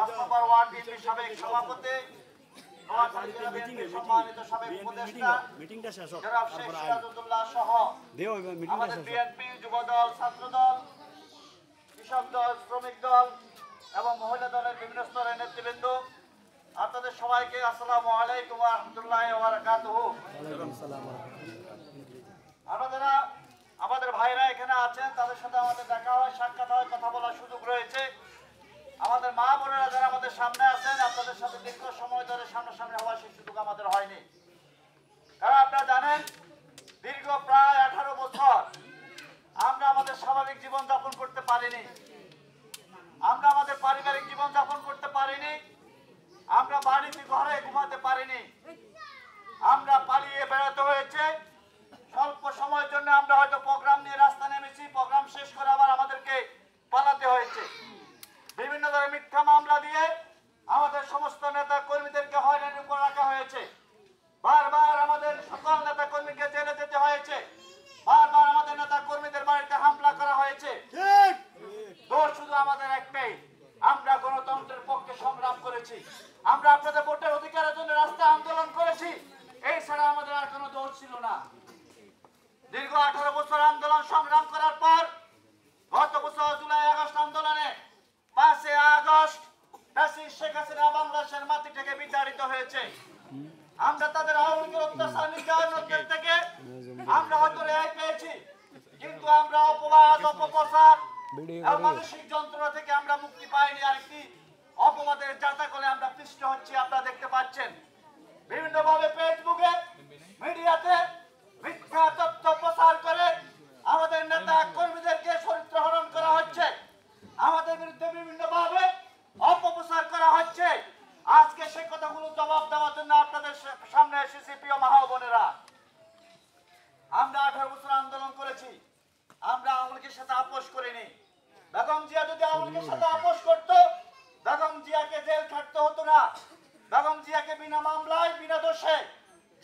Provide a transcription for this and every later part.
5 নম্বর word BNP সাবেক সভাপতি সম্মানিত সাবেক উপদেষ্টা জনাব শেখ সিরাজউদ্দৌলা সহ আমাদের বিএনপি যুবদল, ছাত্রদল, কৃষক দল, শ্রমিক দল এবং মহিলা দলের বিভিন্ন স্তরের নেতৃবৃন্দ, আপনাদের সবাইকে আসসালামু আলাইকুম ওয়া রাহমাতুল্লাহি ওয়া বারাকাতুহু। আপনারা আমাদের ভাইরা এখানে আছেন, তাদের সাথে আমাদের দেখা হয়, সাক্ষাৎ হয়, কথা বলার সুযোগ রয়েছে। আমাদের মা বোনেরা যারা আমাদের সামনে আছেন, আপনাদের সাথে দীর্ঘ সময় ধরে সামনাসামনি হওয়ার সেই সুযোগ আমাদের হয়নি। কারণ আপনারা জানেন দীর্ঘ প্রায় 18 বছর আমরা আমাদের স্বাভাবিক জীবন যাপন করতে পারিনি, আমরা আমাদের পারিবারিক জীবন যাপন করতে পারিনি, আমরা বাড়িতে ঘরে ঘুমাতে পারিনি, আমরা পালিয়ে বেড়াতে হয়েছে। স্বল্প সময়ের জন্য আমরা হয়তো প্রোগ্রাম নিয়ে রাস্তা নেমেছি, প্রোগ্রাম শেষ করে আবার আমাদেরকে পালাতে হয়েছে। বিভিন্ন ধরনের মিথ্যা মামলা দিয়ে আমাদের সমস্ত নেতা কর্মীদেরকে হয়রানির উপর রাখা হয়েছে। বারবার আমাদের সকল নেতা কর্মীকে জেলে যেতে হয়েছে, বারবার আমাদের নেতা কর্মীদের বাড়িতে হামলা করা হয়েছে। দোষ শুধু আমাদের একটাই, আমরা গণতন্ত্রের পক্ষে সংগ্রাম করেছি, আমরা আপনাদের ভোটের অধিকারের জন্য রাস্তায় আন্দোলন করেছি, এই ছাড়া আমাদের আর কোনো দোষ ছিল না। দীর্ঘ 18 বছর আন্দোলন সংগ্রাম করার পর গত বছর জুলাই আগস্ট আন্দোলনে 5 আগস্ট শেখ হাসিনা বাংলাদেশের মাটি থেকে বিতাড়িত হয়েছে। আমরা তাদের আওয়ামী অত্যাচার নির্যাতন থেকে আমরা হয়তো রেহাই পেয়েছি, কিন্তু আমরা অপবাদ, অপপ্রচার এবং মানসিক যন্ত্রণা থেকে আমরা মুক্তি পাইনি। আরেকটি অপবাদের জাতাকলে আমরা পিষ্ট হচ্ছি। আপনারা দেখতে পাচ্ছেন বিভিন্ন ভাবে ফেসবুকে, মিডিয়াতে মিথ্যা তথ্য প্রচার করে আমাদের নেতা কর্মীদেরকে চরিত্র হরণ করা হচ্ছে, আমাদের বিরুদ্ধে বিভিন্ন ভাবে অপপ্রচার করা হচ্ছে। আজকে সেই কথাগুলো জবাব দেওয়ার জন্য আপনাদের সামনে এসেছি। প্রিয় মা ও বোনেরা, আমরা 18 বছর আন্দোলন করেছি, আমরা আওয়ামী লীগের সাথে আপোষ করিনি। বেগম জিয়া যদি আওয়ামী লীগের সাথে আপোষ করতো, বেগম জিয়াকে জেল খাটতে হতো না। বেগম জিয়াকে বিনা মামলায়, বিনা দোষে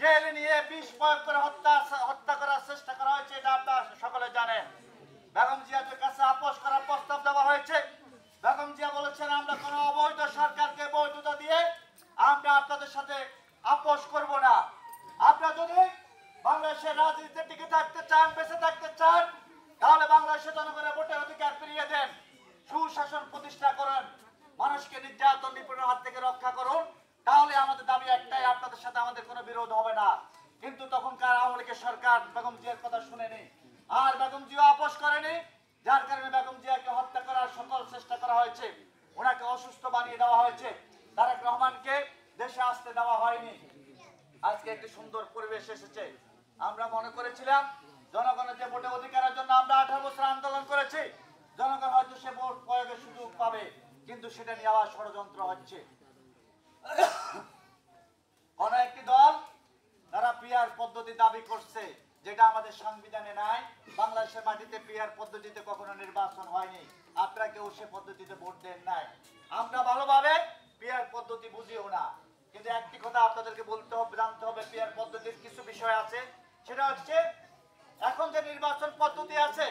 জেলে নিয়ে বিষ প্রয়োগ করে হত্যা করার চেষ্টা করা হয়েছে, এটা আপনারা সকলে জানেন। বেগম জিয়ার কাছে আপোষ করার প্রস্তাব দেওয়া হয়েছে। বেগম জিয়া বলেছেন, আমরা কোন অবৈধ সরকারকে বৈধতা দিয়ে আমরা আপনাদের সাথে আপোষ করব না। আপনারা যদি বাংলাদেশের রাজনীতিতে টিকে থাকতে চান, বেঁচে থাকতে চান, তাহলে বাংলাদেশের জনগণের ভোটের অধিকার ফিরিয়ে দেন, সুশাসন প্রতিষ্ঠা করেন, মানুষকে নির্যাতন নিপীড়নের হাত থেকে রক্ষা করুন। তাহলে আমাদের দাবি একটাই, আপনাদের সাথে আমাদের কোনো বিরোধ হবে না। কিন্তু তখনকার আওয়ামী লীগের সরকার বেগম জিয়ার কথা শুনেনি, আর বেগম জিয়া আপোষ করেনি, যার কারণে বেগম জিয়াকে হত্যা করার সকল চেষ্টা করা হয়েছে, ওনাকে অসুস্থ বানিয়ে দেওয়া হয়েছে, তারেক রহমানকে দেশে আসতে দেওয়া হয়নি। আজকে একটি সুন্দর পরিবেশ এসেছে। আমরা মনে করেছিলাম জনগণের যে ভোটের অধিকারের জন্য আমরা 18 বছর আন্দোলন করেছি, জনগণ হয়তো সে ভোট প্রয়োগের সুযোগ পাবে, কিন্তু সেটা নিয়ে আবার ষড়যন্ত্র হচ্ছে। কোন একটি দল তারা পিআর পদ্ধতি দাবি করছে, যেটা আমাদের সংবিধানে নাই। বাংলাদেশের মাটিতে পিআর পদ্ধতিতে কখনো নির্বাচন হয়নি, আপনারা কেউ সে পদ্ধতিতে ভোট দেন নাই। আমরা ভালোভাবে পিআর পদ্ধতি বুঝিও না, কিন্তু একটি কথা আপনাদেরকে বলতে হবে, জানতে হবে, পিআর পদ্ধতির কিছু বিষয় আছে। সেটা হচ্ছে, এখন যে নির্বাচন পদ্ধতি আছে,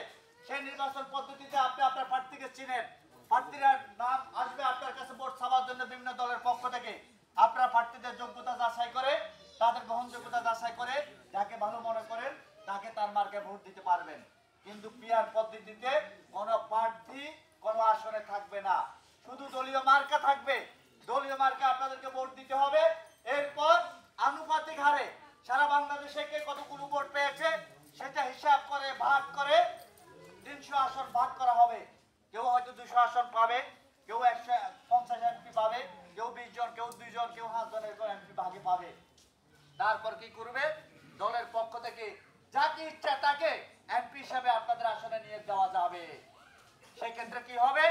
সেই নির্বাচন পদ্ধতিতে আপনি আপনার প্রার্থীকে চিনেন, প্রার্থীরা নাম আসবে আপনার কাছে ভোট চাওয়ার জন্য বিভিন্ন দলের পক্ষ থেকে। আপনারা প্রার্থীদের যোগ্যতা যাচাই করে, তাদের গ্রহণযোগ্যতা যাচাই করে, যাকে ভালো মনে করেন তাকে তার মার্কে ভোট দিতে পারবেন। কিন্তু পিআর পদ্ধতিতে কোন প্রার্থী কোন আসনে থাকবে না, শুধু দলীয় মার্কা থাকবে। দলীয় মার্কা আপনাদেরকে ভোট দিতে হবে। এরপর আনুপাতিক হারে সারা বাংলাদেশে কে কতগুলো ভোট পেয়েছে সেটা হিসাব করে ভাগ করে 300 আসন ভাগ করা হবে। কেউ হয়তো 200 আসন পাবে, কেউ 150 এমপি পাবে, কেউ 20 জন, কেউ 2 জন, কেউ 5 জনের এমপি ভাগে পাবে। তারপর কি করবে, দলের পক্ষ থেকে যাকে ইচ্ছা তাকে এমপি হিসাবে আপনাদের আসনে নিয়ে দেওয়া যাবে। সেই ক্ষেত্রে কি হবে,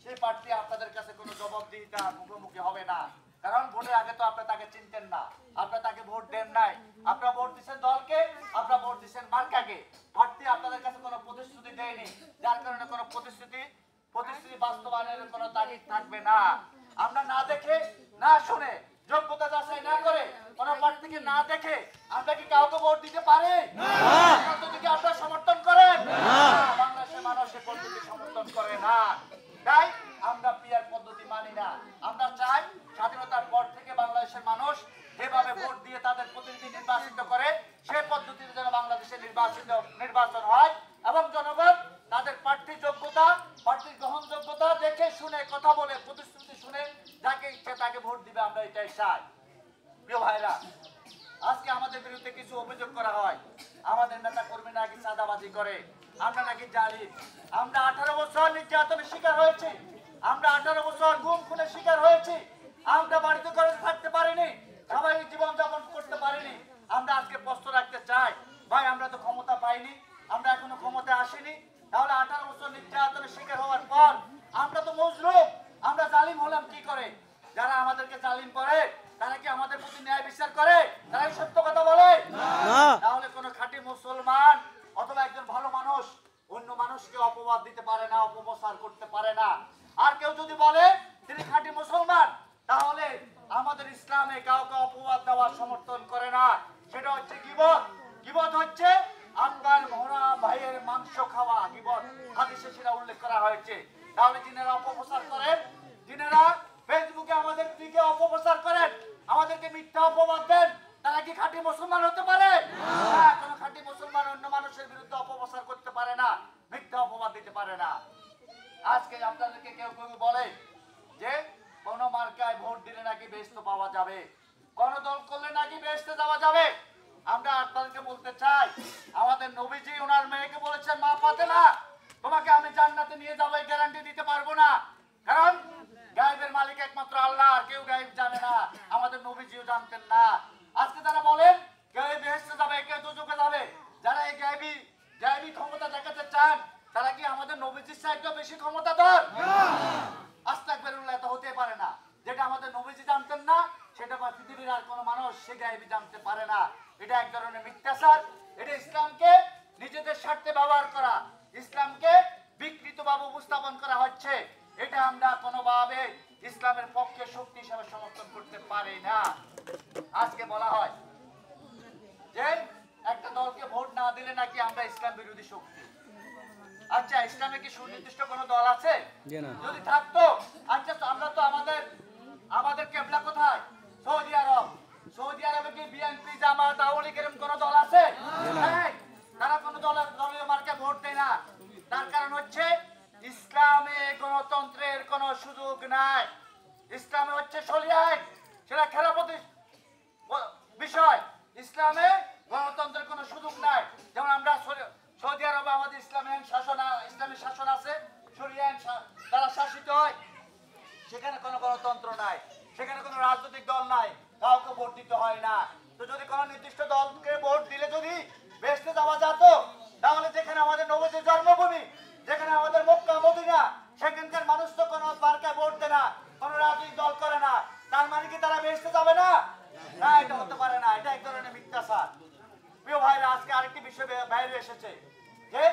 সেই প্রার্থী আপনাদের কাছে কোনো জবাবদিহিতার মুখোমুখি হবে না। কারণ ভোটের আগে তো আপনারা তাকে চিনতেন না, আপনারা তাকে ভোট দেন নাই, আপনারা ভোট দিচ্ছেন দলকে, আপনারা ভোট দিচ্ছেন মার্কাকে। প্রার্থী আপনাদের কাছে কোনো প্রতিশ্রুতি দেয়নি, যার কারণে কোনো প্রতিশ্রুতি বাস্তবায়নের কোনো তাগিদ থাকবে না। আমরা না দেখে, না শুনে, যোগ্যতা যাচাই না করে, কোন প্রার্থীকে না দেখে আমরা কি কাউকে ভোট দিতে পারি? পদ্ধতিকে আপনারা সমর্থন করেন? বাংলাদেশের মানুষ এই পদ্ধতি সমর্থন করে না। তাই আমরা পিয়ার পদ্ধতি মানি না। আমরা চাই স্বাধীনতার পর থেকে বাংলাদেশের মানুষ যেভাবে ভোট দিয়ে তাদের প্রতিনিধি নির্বাচিত করে সেই পদ্ধতিতে যেন বাংলাদেশে নির্বাচন হয় এবং জনগণ তাদের প্রার্থী যোগ্যতা, প্রার্থীর গ্রহণযোগ্যতা দেখে শুনে কথা বলে প্রতিশ্রুতি শুনে যাকে ইচ্ছে তাকে ভোট দিবে, আমরা এটাই চাই। প্রিয় ভাইরা, আজকে আমাদের বিরুদ্ধে কিছু অভিযোগ করা হয়, আমাদের নেতা কর্মী নাকি চাঁদাবাজি করে, আমরা নাকি জালিম। আমরা 18 বছর নির্যাতনের শিকার হয়েছি, আমরা 18 বছর গুম খুনের শিকার হয়েছি, আমরা বাড়িতে করে থাকতে পারিনি, স্বাভাবিক জীবন যাপন করতে পারিনি। আমরা আজকে প্রশ্ন রাখতে চাই, ভাই আমরা তো ক্ষমতা পাইনি, আমরা এখনো ক্ষমতায় আসিনি, তাহলে 18 বছর নির্যাতনের শিকার হওয়ার পর আমরা তো মজলুম, আমরা জালিম হলাম কি করে? যারা আমাদেরকে জালিম করে তারা কি আমাদের প্রতি ন্যায় বিচার করে? তারা কি সত্য কথা বলে? তাহলে কোন খাঁটি মুসলমান অথবা একজন ভালো মানুষ অন্য মানুষকে অপবাদ দিতে পারে না, অপপ্রচার করতে পারে না। আর কেউ যদি বলে তিনি খাঁটি মুসলমান, তাহলে আমাদের ইসলামে কাউকে অপবাদ দেওয়ার সমর্থন করে না। সেটা হচ্ছে গীবত। গীবত হচ্ছে আপনার মরা ভাইয়ের মাংস খাওয়া, গীবত হাদিসে সেটা উল্লেখ করা হয়েছে। তাহলে যিনারা অপপ্রচার করেন, যিনারা ফেসবুকে আমাদের দিকে অপপ্রচার করেন, আমাদেরকে মিথ্যা অপবাদ দেন, তারা কি খাঁটি মুসলমান হতে পারে? না, কোনো খাঁটি মুসলমান অন্য মানুষের বিরুদ্ধে অপপ্রচার করতে পারে না, মিথ্যা অপবাদ দিতে পারে না। আজকে আপনাদেরকে কেউ কেউ বলে যে কোন মার্কায় ভোট দিলে নাকি বেহেশত পাওয়া যাবে, কোন দল করলে নাকি বেহেশতে যাওয়া যাবে। আমরা আপনাদেরকে বলতে চাই, আমাদের নবীজি ওনার মেয়েকে বলেছেন, মা ফাতেমা তোমাকে আমি জান্নাতে নিয়ে যাবো, এই গ্যারান্টি দিতে পারবো না, কারণ গায়েবের মালিক একমাত্র আল্লাহ, আর কেউ গায়েব জানে না, আমাদের নবীজিও জানতেন না। আজকে তারা বলেন কেউ বেহেশতে যাবে, কেউ দোজখে যাবে। যারা এই গায়েবী ক্ষমতা দেখাতে চান তারা কি আমাদের নবীজির চাইতেও বেশি ক্ষমতাধর? আস্তাগফিরুল্লাহ, এটা হতে পারে না। যেটা আমাদের নবীজি জানতেন না সেটা বা পৃথিবীর আর কোনো মানুষ সে গায়েবী জানতে পারে না। এটা এক ধরনের মিথ্যাচার। এটা ইসলামকে নিজেদের স্বার্থে ব্যবহার করা, ইসলামকে বিকৃতভাবে উপস্থাপন করা হচ্ছে। এটা আমরা কোনোভাবে ইসলামের পক্ষে শক্তি হিসেবে সমর্থন করতে পারি না। আজকে বলা হয় যে একটা দলকে ভোট না দিলে নাকি আমরা ইসলাম বিরোধী শক্তি। আচ্ছা, ইসলামে কি সুনির্দিষ্ট কোনো দল আছে? যদি থাকতো, আচ্ছা আমরা তো আমাদের কেবলা কোথায়? সৌদি আরব। সৌদি আরবে কি বিএনপি, জামাত, আওয়ামী লীগ এরকম কোনো দল আছে? তারা কোনো দলীয় মার্কে ভোট দেয় না। তার কারণ হচ্ছে ইসলামে গণতন্ত্রের কোনো সুযোগ নাই। ইসলামে হচ্ছে শরিয়া আইন, সেটা খেলাফতি বিষয়। ইসলামে গণতন্ত্রের কোনো সুযোগ নাই। যেমন আমরা সৌদি আরবে আমাদের ইসলামী শাসন আছে, শরিয়া আইন দ্বারা শাসিত হয়। সেখানে কোনো গণতন্ত্র নাই, সেখানে কোনো রাজনৈতিক দল নাই, কাউকে ভোট দিতে হয় না। তো যদি কোনো নির্দিষ্ট দলকে ভোট দিলে যদি বেহেশতে যাওয়া যেত, তাহলে যেখানে আমাদের নবীজির জন্মভূমি, যেখানে আমাদের মক্কা মদিনা, সেখানকার মানুষ তো কোনো মার্কায় ভোট দেয় না, কোনো রাজনৈতিক দল করে না, তার মানে কি তারা বেহেশতে যাবে না? না, এটা হতে পারে না। এটা এক ধরনের মিথ্যাচার। প্রিয় ভাইরা, আজকে আরেকটি বিষয় বাইরে এসেছে যে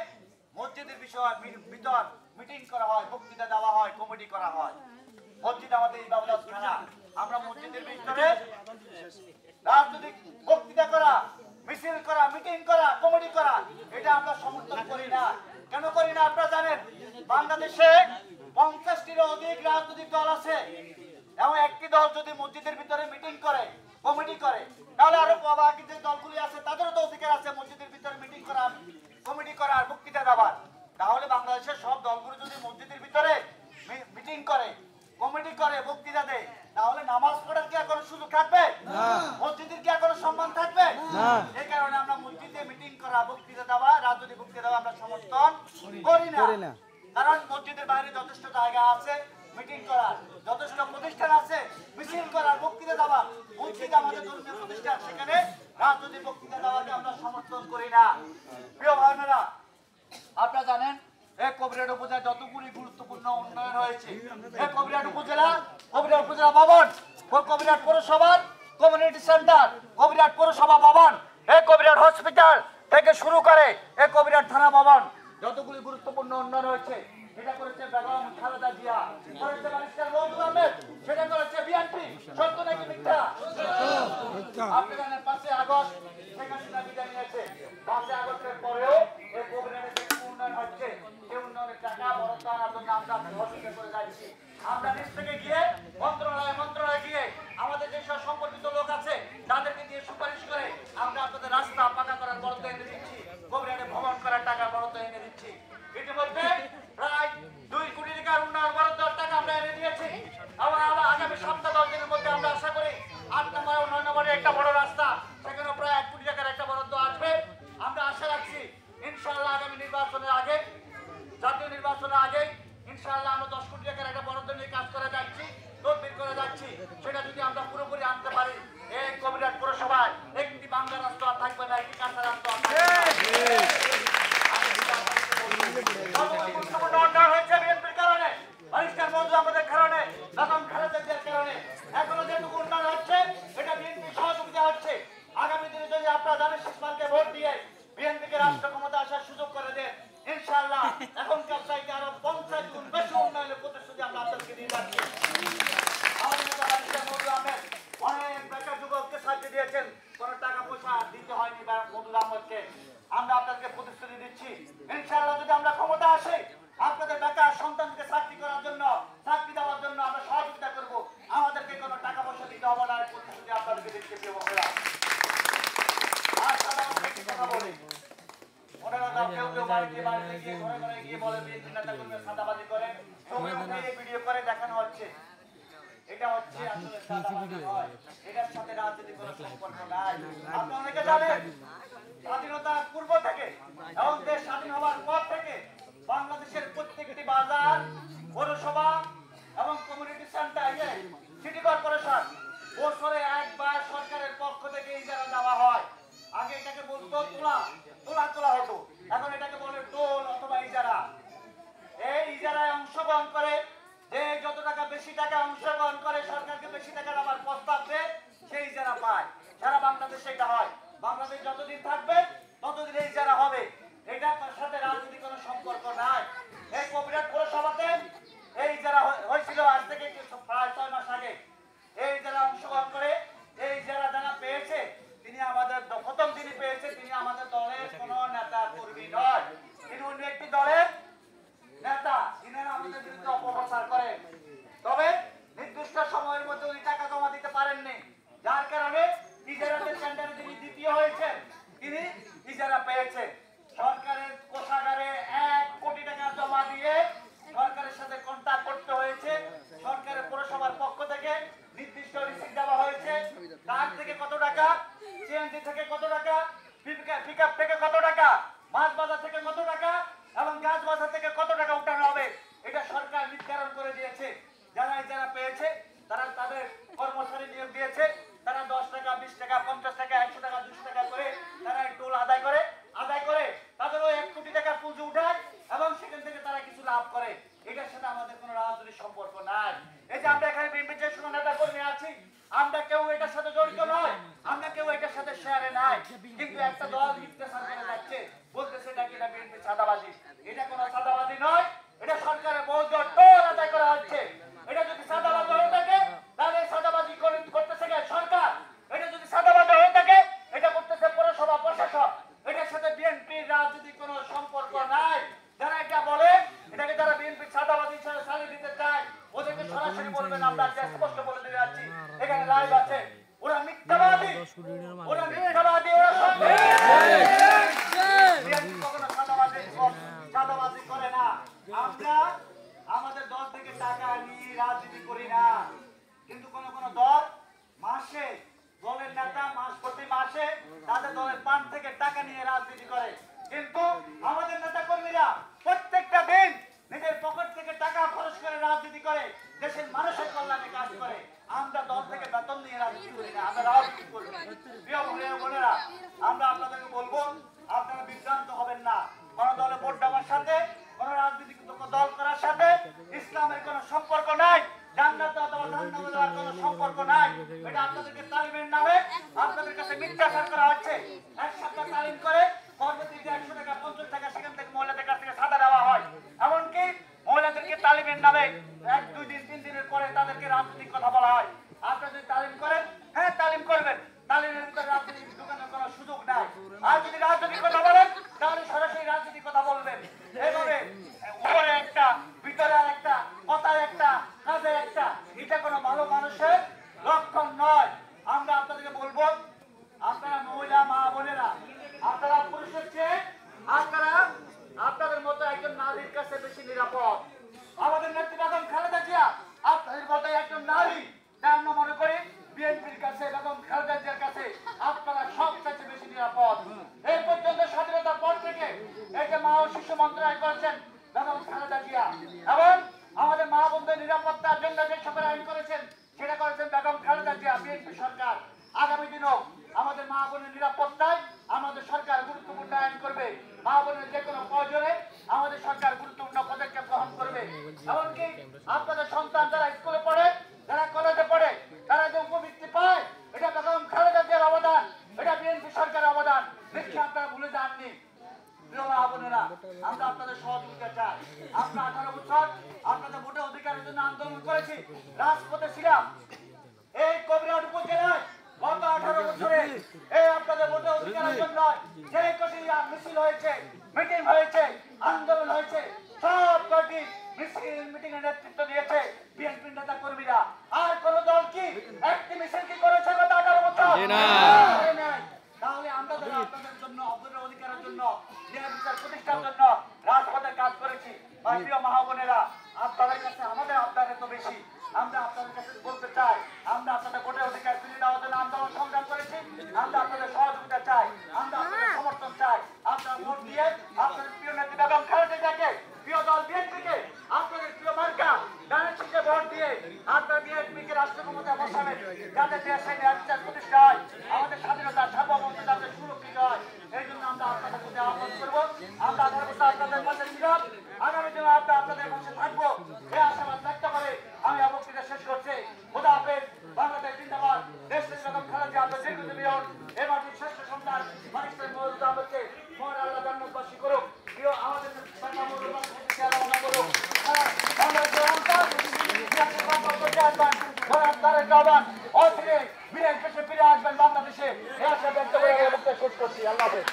মসজিদের বিষয় ভিতর মিটিং করা হয়, বক্তৃতা দেওয়া হয়, কমিটি করা হয়। মসজিদ আমাদের ইবাদতখানা, আমরা মসজিদের ভিতরে রাজনৈতিক বক্তৃতা করা, মিছিল করা, মিটিং করা, কমিটি করা, এটা আমরা সমর্থন করি না। কেন করি না আপনারা জানেন? বাংলাদেশে 50টিরও অধিক রাজনৈতিক দল আছে, এবং একটি দল যদি মসজিদের ভিতরে মিটিং করে, কমিটি করে, তাহলে আরো বাকি যে দলগুলি আছে তাদেরও তো অধিকার আছে মসজিদের ভিতরে মিটিং করার, কমিটি করার, বক্তৃতা দেওয়ার। তাহলে বাংলাদেশের সব দলগুলো যদি মসজিদের ভিতরে মিটিং করে, কমিটি করে, বক্তৃতা দেয়, তাহলে নামাজ পড়ার কি আর কোনো সুযোগ থাকবে? মসজিদের কি আর কোনো সম্মান থাকবে? এই কারণে আমরা মসজিদে মিটিং করা, বক্তৃতা দেওয়া, রাজনৈতিক বক্তৃতা দেওয়া আমরা সমর্থন করি না। কারণ মসজিদের বাইরে যথেষ্ট জায়গা আছে মিটিং করার, যথেষ্ট প্রতিষ্ঠান আছে মিছিল করার, বক্তৃতা দেওয়া। মসজিদ আমাদের ধর্মীয় প্রতিষ্ঠান, সেখানে রাজনৈতিক বক্তৃতা দেওয়াকে আমরা সমর্থন করি না। প্রিয় ভাইরা, আপনারা জানেন এই কবিরহাট উপজেলায় যতগুলি গুরুত্বপূর্ণ উন্নয়ন হয়েছে, এই কবিরহাট উপজেলা ভবন, কবিরহাট পৌরসভার কমিউনিটি সেন্টার, কবিরহাট পৌরসভা ভবন, এই কবিরহাট হসপিটাল থেকে শুরু করে এই কবিরহাট থানা ভবন, যতগুলি গুরুত্বপূর্ণ উন্নয়ন হয়েছে, সেটা করেছে বেগম খালেদা জিয়া, করেছে ব্যারিস্টার মওদুদ আহমেদ, সেটা করেছে বিএনপি। সত্য নাকি মিথ্যা? আপনি জানেন 5 আগস্ট শেখ হাসিনা বিদায় নিয়েছে, 5 আগস্টের পরেও এই কবিরহাটে যে উন্নয়ন হচ্ছে, এই উন্নয়নের টাকা বরাদ্দ আনার জন্য আমরা অস্বীকার করে যাচ্ছি। আমরা নিজ থেকে গিয়ে মন্ত্রণালয়ে গিয়ে আমাদের যেসব সম্পর্কিত লোক আছে তাদেরকে দিয়ে সুপারিশ করে আমরা আপনাদের রাস্তা পাকা করার বরাদ্দ এনে দিচ্ছি, কবিরাটে ভ্রমণ করার টাকা বরাদ্দ এনে দিচ্ছি। ইতিমধ্যে প্রায় 2 কোটি টাকার উন্নয়ন বরাদ্দের টাকা আমরা এনে দিয়েছি। আবার আগামী সপ্তাহ 10 দিনের মধ্যে আমরা আশা করি 8 নম্বর ও 9 নম্বরে একটা বড় রাস্তা, সেখানে প্রায় 1 কোটি টাকার একটা বরাদ্দ আসবে। আমরা আশা রাখছি ইনশাআল্লাহ আগামী নির্বাচনের আগে, জাতীয় নির্বাচনের আগে ইনশাআল্লাহ আমরা 10 কোটি টাকার একটা বরাদ্দ নিয়ে কাজ করে যাচ্ছি, তদবির করে যাচ্ছি। সেটা যদি আমরা পুরোপুরি আনতে পারি, এই কবিরাট পৌরসভায় একটি বাংলা রাস্তা আর থাকবে না, একটি কাঁচা রাস্তা থাকবে। উন্নয়ন হয়েছে বিএনপির কারণে, পরিষ্কার মজু আমাদের কারণে, বেগম খালেদা জিয়ার কারণে। এখনো যেটুকু উন্নয়ন হচ্ছে এটা বিএনপির সহযোগিতা হচ্ছে। আগামী দিনে যদি আপনারা জানেন শিশমানকে ভোট দিয়ে বিএনপিকে রাষ্ট্র ক্ষমতা আসার সুযোগ করে দেন, ইনশাআল্লাহ এখনকার চাইতে আরো 50 গুণ বেশি উন্নয়নের প্রতিশ্রুতি আমরা আপনাদেরকে দিয়ে যাচ্ছি। আমাদের নেতা পরিষ্কার মজু আহমেদ অনেক বেকার যুবককে সাহায্য দিয়েছেন, কোনো টাকা পয়সা দিতে হয়নি মজুর আহমেদকে। আমরা আপনাদেরকে প্রতিশ্রুতি দিচ্ছি ইনশাআল্লাহ যদি আমরা ক্ষমতা আসে আপনাদের বেকার সন্তানকে চাকরি করার জন্য, চাকরি দেওয়ার জন্য আমরা সহযোগিতা করব। আমাদেরকে কোনো টাকা পয়সা দিতে হবে না, এই প্রতিশ্রুতি আপনাদেরকে দিচ্ছি। প্রিয় বন্ধুরা, আর সাধারণ একটি কথা বলি, ওনারা কেউ বাড়িতে গিয়ে ঘরে ঘরে গিয়ে বলে বিএনপি নেতা কর্মীরা সাদাবাজি করেন, ছবি উঠিয়ে ভিডিও করে দেখানো হচ্ছে। এটা হচ্ছে আসলে সাদাবাজি নয়, এটার সাথে রাজনীতির কোনো সম্পর্ক নাই। আপনারা অনেকে জানেন স্বাধীনতার পূর্ব থেকে এবং দেশ স্বাধীন হওয়ার পর থেকে বাংলাদেশের প্রত্যেকটি বাজার, পৌরসভা এবং কমিউনিটি সেন্টার, সিটি কর্পোরেশন বছরে একবার সরকারের পক্ষ থেকে ইজারা দেওয়া হয়। আগে এটাকে বলতো তোলা হতো, এখন এটাকে বলে টোল অথবা ইজারা। এই ইজারায় অংশগ্রহণ করে যে যত টাকা বেশি টাকা অংশগ্রহণ করে সরকারকে বেশি টাকা দেওয়ার প্রস্তাব দেয়, সেই ইজারা পায়। সারা বাংলাদেশে এটা হয়। বাংলাদেশ যতদিন থাকবে ততদিন এই ইজারা হবে। এটার সাথে রাজনীতির কোনো সম্পর্ক নাই। এই কবিরাট পৌরসভাতে এই ইজারা হয়েছিল আজ থেকে প্রায় 6 মাস আগে। এই যারা অংশগ্রহণ করে এই যারা পেয়েছে, তিনি আমাদের প্রথম দিনই পেয়েছে, তিনি আমাদের দলের কোন নেতা কর্মী নয়, তিনি অন্য একটি দলের নেতা। ইনারা আমাদের বিরুদ্ধে অপপ্রচার করেন। তবে নির্দিষ্ট সময়ের মধ্যে উনি টাকা জমা দিতে পারেননি, যার কারণে ইজারাতে টেন্ডারে তিনি দ্বিতীয় হয়েছেন, তিনি ইজারা পেয়েছেন। সরকারের কোষাগারে 1 কোটি টাকা জমা দিয়ে সরকারের সাথে কন্ট্যাক্ট করতে হয়েছে। সরকারের পৌরসভার পক্ষ থেকে নির্দিষ্ট রিসিট দেওয়া হয়েছে। কার থেকে কত টাকা, সিএনজি থেকে কত টাকা, পিকআপ থেকে কত টাকা, মাছ বাজার থেকে কত টাকা এবং গাছ বাজার থেকে কত টাকা উঠানো হবে, এটা সরকার নির্ধারণ করে দিয়েছে। যারা পেয়েছে তারা তাদের কর্মচারী নিয়োগ দিয়েছে। তারা 10 টাকা, 20 টাকা, 50 টাকা, 100 টাকা, 200 টাকা করে তারা টোল আদায় করে তাদের ওই 1 কোটি টাকা পুঁজি উঠায় এবং সেখান থেকে তারা কিছু লাভ করে। এটার সাথে আমাদের কোনো রাজনৈতিক সম্পর্ক নাই। এই যে আমরা এখানে বিএনপির যে কোনো নেতা কর্মী আছি, আমরা কেউ এটার সাথে জড়িত নয়, আমরা কেউ এটার সাথে শেয়ারে নাই। কিন্তু একটা দল মিথ্যাচার করে যাচ্ছে, বলতেছে এটা কিনা বিএনপি চাঁদাবাজি। এটা কোনো চাঁদাবাজি নয়, এটা সরকারের বৈধ টোল আদায় করা হচ্ছে। এটা যদি চাঁদাবাজি হয়ে থাকে তাহলে চাঁদাবাজি করতেছে সরকার। এটা যদি চাঁদাবাজি হয়ে থাকে এটা করতেছে পৌরসভা প্রশাসক। এটার সাথে বিএনপির রাজনীতির কোনো সম্পর্ক নাই। যারা এটা বলে, এটাকে যারা বিএনপির চাঁদাবাজি হিসেবে চালিয়ে দিতে চায়, ওদেরকে সরাসরি বলবেন, আমরা স্পষ্ট বলে দিয়ে যাচ্ছি, এখানে লাইভ আছে। ওরা মিথ্যাবাদী, ওরা বিএনপি কখনো চাঁদাবাজি করে না। আমরা আমাদের দল থেকে টাকা নিয়ে রাজনীতি করি না। কিন্তু কোন দল মাসে, দলের নেতা প্রতি মাসে তাদের দলের পান থেকে টাকা নিয়ে রাজনীতি করে। কিন্তু আমাদের নেতা কর্মীরা প্রত্যেকটা দিন নিজের পকেট থেকে টাকা খরচ করে রাজনীতি করে, দেশের মানুষের কল্যাণে কাজ করে। আমরা দল থেকে বেতন নিয়ে রাজনীতি করি না, আমরা রাজনীতি করি। প্রিয় বোনেরা, আমরা আপনাদেরকে বলবো, আপনারা বিভ্রান্ত হবেন না। কোন দলে ভোট দেওয়ার সাথে, কোন রাজনৈতিক দল করার সাথে ইসলামের কোন সম্পর্ক নাই, জান্নাতে অথবা জাহান্নামে যাওয়ার কোন সম্পর্ক নাই। এটা আপনাদেরকে তালিমের নামে আপনাদের কাছে মিথ্যাচার করা হচ্ছে। এক সপ্তাহ তালিম করে পরবর্তীতে 100 টাকা, 50 টাকা সেখান থেকে মহিলাদের কাছ থেকে সাদা দেওয়া হয়। এমনকি মহিলাদেরকে তালিমের নামে 1, 2 দিন, 3 দিনের পরে তাদেরকে রাজনৈতিক কথা বলা হয়। আপনারা যদি তালিম করেন, হ্যাঁ তালিম করবেন, তালিমের ভিতরে রাজনীতির ঢোকানোর কোনো সুযোগ নাই। আর যদি রাজনৈতিক কথা বলেন তাহলে সরাসরি রাজনৈতিক কথা বলবেন। এইভাবে উপরে একটা ভিতরে আর একটা এটা কোনো ভালো মানুষের লক্ষণ নয়। আমরা আপনাদেরকে বলবো, আপনারা মহিলা মা বোনেরা, আপনারা পুরুষের চেয়ে আপনারা আপনাদের মতো একজন নারীর কাছে বেশি নিরাপদ। আমাদের নেত্রী বেগম খালেদা জিয়া আপনাদের মতো একজন নারী, তাই আমরা মনে করি বিএনপির কাছে, বেগম খালেদা জিয়ার কাছে আপনারা সবচেয়ে বেশি নিরাপদ। এই পর্যন্ত স্বাধীনতার পর থেকে এই যে মা ও শিশু মন্ত্রণালয় করেছেন বেগম খালেদা জিয়া, এবং আমাদের মা বোনদের নিরাপত্তার জন্য যে সকল আইন করেছেন সেটা করেছেন বেগম খালেদা জিয়া, বিএনপি সরকার। আগামী দিনও আমাদের মা বোনের নিরাপত্তায় আমাদের সরকার গুরুত্বপূর্ণ আইন করবে। মা বোনের যে কোনো প্রয়োজনে আমাদের সরকার গুরুত্বপূর্ণ পদক্ষেপ গ্রহণ করবে। এমনকি আপনাদের সন্তান যারা স্কুলে পড়ে, যারা কলেজে পড়ে, তারা যে উপবৃত্তি পায়, এটা বেগম খালেদা জিয়ার অবদান, এটা বিএনপি সরকারের অবদান। নিশ্চয়ই আপনারা ভুলে যাননি। প্রিয় মা বোনেরা, আমরা আপনাদের সহযোগিতা চাই। আমরা 18 বছর আপনাদের ভোটের অধিকারের জন্য আন্দোলন করেছি, রাজপথে ছিলাম। এই কবিরহাট উপজেলায় গত 18 বছরে এই আপনাদের ভোটের অধিকারের জন্য যে কটি মিছিল হয়েছে, মিটিং হয়েছে, আন্দোলন হয়েছে, সব কটি মিটিং এর নেতৃত্ব দিয়েছে বিএনপি নেতা কর্মীরা। আর কোন দল কি একটি মিছিল কি করেছে গত 18 বছর? তাহলে আমরা যারা আপনাদের জন্য, আপনাদের অধিকারের জন্য, ন্যায় বিচার প্রতিষ্ঠার জন্য রাজপথে কাজ করেছি, প্রিয় মা বোনেরা, আপনাদের কাছে আমাদের আবদার এত বেশি। আমরা আপনাদের কাছে বলতে চাই, আমরা আপনাদের ভোটের অধিকার ফিরিয়ে দেওয়ার জন্য আন্দোলন সংগ্রাম করেছি। আমরা আপনাদের সহযোগিতা চাই, আমরা আপনাদের সমর্থন চাই। আপনারা ভোট দিয়ে আপনাদের প্রিয় নেত্রী বেগম খালেদা জিয়াকে, প্রিয় দল বিএনপিকে, আপনাদের প্রিয় মার্কা ডানশিকে ভোট দিয়ে আপনারা বিএনপিকে রাষ্ট্র ক্ষমতায় বসাবেন, যাতে দেশে ন্যায় বিচার প্রতিষ্ঠা হয়, আমাদের স্বাধীনতা সার্বভৌমত্ব যাতে সুরক্ষিত হয়। এই জন্য আমরা আপনাদের প্রতি আহ্বান করবো। আমরা 18 বছর আপনাদের পাশে ছিলাম, আগামী দিনে আমরা আপনাদের পাশে থাকবো, এই আশাবাদ ব্যক্ত করে আমি আমার বক্তৃতা শেষ করছি। খোদা হাফেজ। বাংলাদেশ জিন্দাবাদ। দেশ বেগম খালেদা জিয়া আপনার দীর্ঘজীবী হন। এই মাটির শ্রেষ্ঠ সন্তান মানুষের মর্যাদা আমাকে মহান আল্লাহ জান্নাতবাসী করুক। প্রিয় আমাদের বাংলা মূল্যবান প্রতিষ্ঠা কামনা করুক। বাংলাদেশের অন্তর ফিরে আসবেন বাংলাদেশে, এই আশা ব্যক্ত করে শেষ করছি। আল্লাহ হাফেজ।